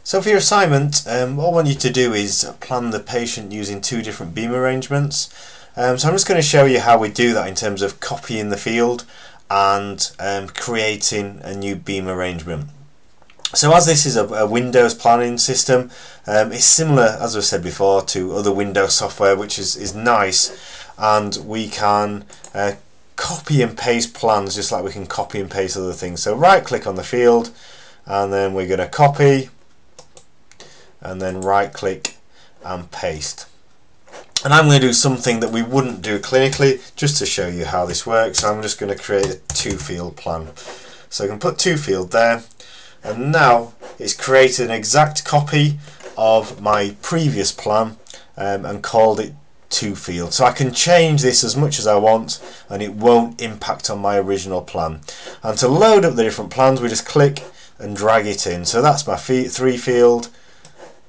So for your assignment, what I want you to do is plan the patient using two different beam arrangements. So I'm just going to show you how we do that in terms of copying the field and creating a new beam arrangement. So as this is a Windows planning system, it's similar, as I've said before, to other Windows software, which is nice, and we can copy and paste plans just like we can copy and paste other things. So right click on the field, and then we're going to copy, and then right click and paste. And I'm going to do something that we wouldn't do clinically just to show you how this works. So I'm just going to create a two field plan. So I can put two field there, and now it's created an exact copy of my previous plan and called it two field. So I can change this as much as I want and it won't impact on my original plan. And to load up the different plans, we just click and drag it in. So that's my three field,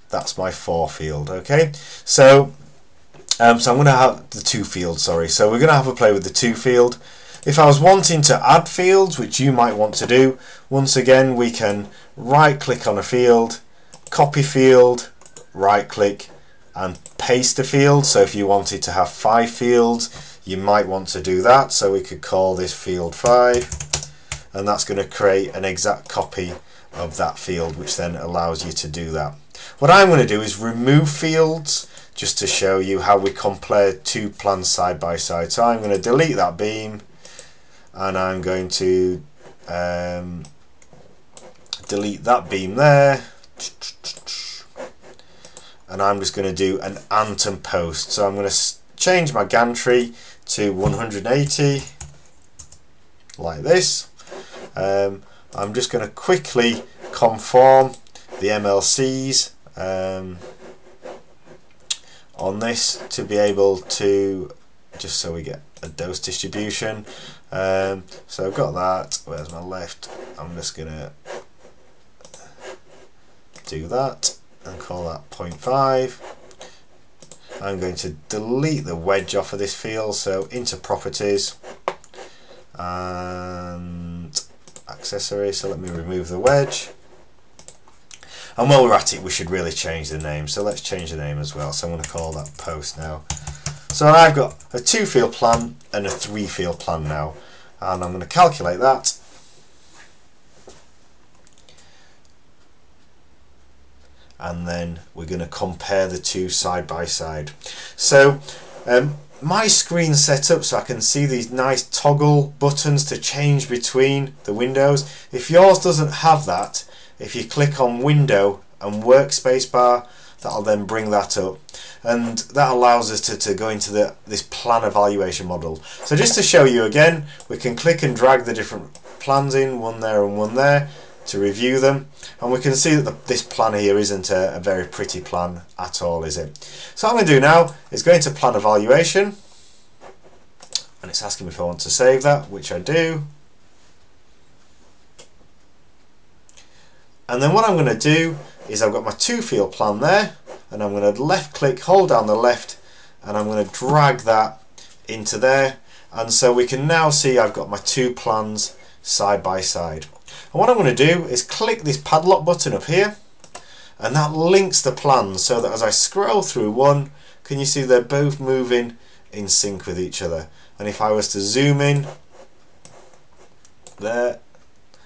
that's my four field. Okay, so I'm going to have the two field, sorry. So we're going to have a play with the two field. If I was wanting to add fields, which you might want to do, once again we can right click on a field, copy field, right click and paste a field. So if you wanted to have 5 fields, you might want to do that. So we could call this field 5, and that's going to create an exact copy of that field, which then allows you to do that. What I'm going to do is remove fields just to show you how we compare two plans side by side. So I'm going to delete that beam, and I'm going to delete that beam there, and I'm just going to do an ant and post. So I'm going to change my gantry to 180 like this. I'm just going to quickly conform the MLCs on this to be able to, just so we get a dose distribution. So I've got that. Where's my left? I'm just going to do that and call that 0.5. I'm going to delete the wedge off of this field, so into properties and accessories. So let me remove the wedge. And while we're at it, we should really change the name. So let's change the name as well. So I'm going to call that post now. So I've got a 2 field plan and a 3 field plan now. And I'm going to calculate that. And then we're going to compare the two side by side. So my screen set up so I can see these nice toggle buttons to change between the windows. If yours doesn't have that, if you click on window and workspace bar, that'll then bring that up, and that allows us to go into this plan evaluation model. So just to show you again, we can click and drag the different plans in, one there and one there, to review them, and we can see that this plan here isn't a very pretty plan at all, is it? So what I'm going to do now is go into plan evaluation, and it's asking me if I want to save that, which I do. And then what I'm going to do is I've got my 2 field plan there, and I'm going to left click, hold down the left, and I'm going to drag that into there, and so we can now see I've got my 2 plans side by side. And what I'm going to do is click this padlock button up here, and that links the plans so that as I scroll through one, can you see they're both moving in sync with each other. And if I was to zoom in there,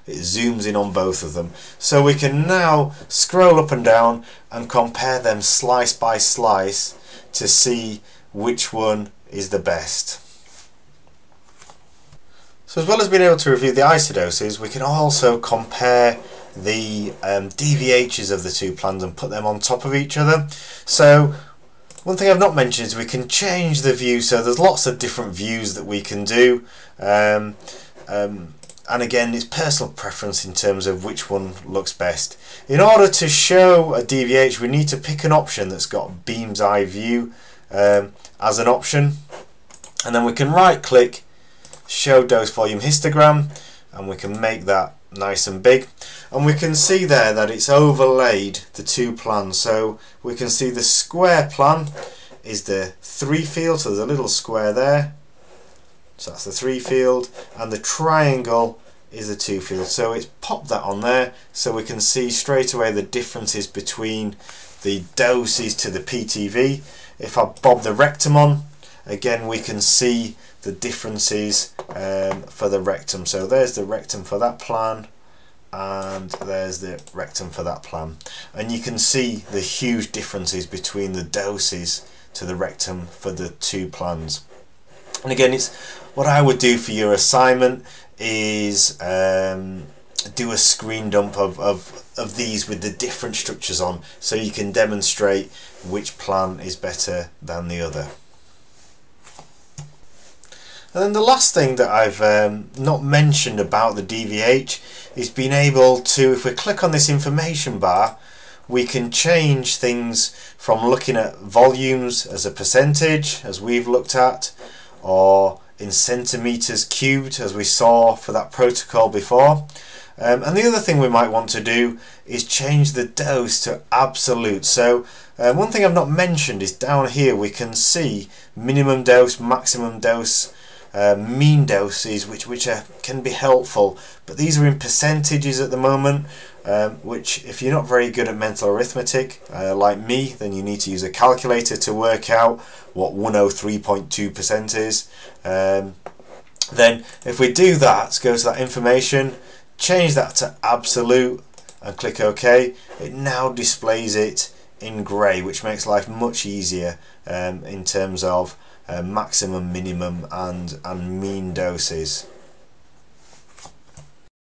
it zooms in on both of them. So we can now scroll up and down and compare them slice by slice to see which one is the best. So as well as being able to review the isodoses, we can also compare the DVHs of the two plans and put them on top of each other. So one thing I've not mentioned is we can change the view, so there's lots of different views that we can do. And again, it's personal preference in terms of which one looks best. In order to show a DVH, we need to pick an option that's got beam's eye view as an option, and then we can right click, show dose volume histogram, and we can make that nice and big, and we can see there that it's overlaid the two plans. So we can see the square plan is the 3 field, so there's a little square there, so that's the 3 field, and the triangle is the 2 field. So it's popped that on there so we can see straight away the differences between the doses to the PTV. If I bob the rectum on, again we can see the differences for the rectum. So there's the rectum for that plan, and there's the rectum for that plan, and you can see the huge differences between the doses to the rectum for the 2 plans. And again, it's what I would do for your assignment is do a screen dump of these with the different structures on, so you can demonstrate which plan is better than the other. And then the last thing that I've not mentioned about the DVH is being able to, if we click on this information bar, we can change things from looking at volumes as a percentage, as we've looked at, or in centimeters cubed, as we saw for that protocol before. And the other thing we might want to do is change the dose to absolute. So one thing I've not mentioned is down here we can see minimum dose, maximum dose, mean doses, which can be helpful, but these are in percentages at the moment, which if you're not very good at mental arithmetic like me, then you need to use a calculator to work out what 103.2% is. Then if we do that, go to that information, change that to absolute and click OK, it now displays it in grey, which makes life much easier in terms of maximum, minimum and mean doses.